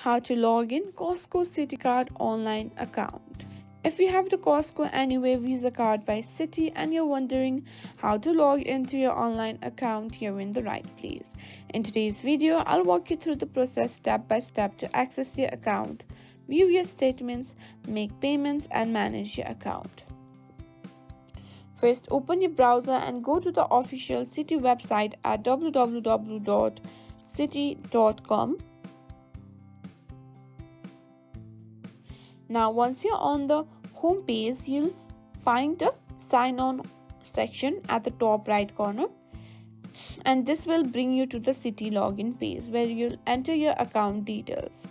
How to log in Costco Citi Card online account. If you have the Costco Anywhere Visa card by Citi and you're wondering how to log into your online account, you're in the right place. In today's video, I'll walk you through the process step by step to access your account, view your statements, make payments, and manage your account. First, open your browser and go to the official Citi website at www.citi.com. Now, once you're on the home page, you'll find the sign on section at the top right corner, and this will bring you to the Citi login page where you'll enter your account details.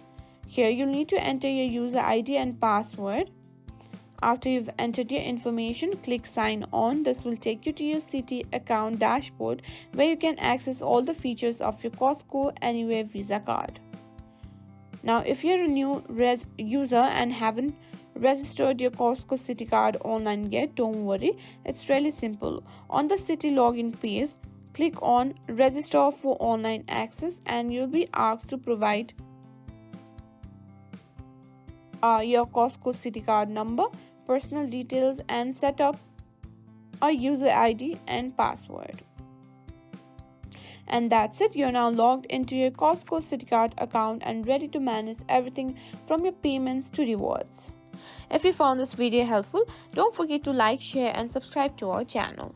Here you'll need to enter your user ID and password. After you've entered your information, click sign on. This will take you to your Citi account dashboard where you can access all the features of your Costco Anywhere Visa card. Now, if you're a new user and haven't registered your Costco Citi Card online yet, don't worry. It's really simple. On the Citi login page, click on Register for Online Access and you'll be asked to provide your Costco Citi Card number, personal details, and set up a user ID and password. And that's it. You're now logged into your Costco Citi Card account and ready to manage everything from your payments to rewards. If you found this video helpful, don't forget to like, share, and subscribe to our channel.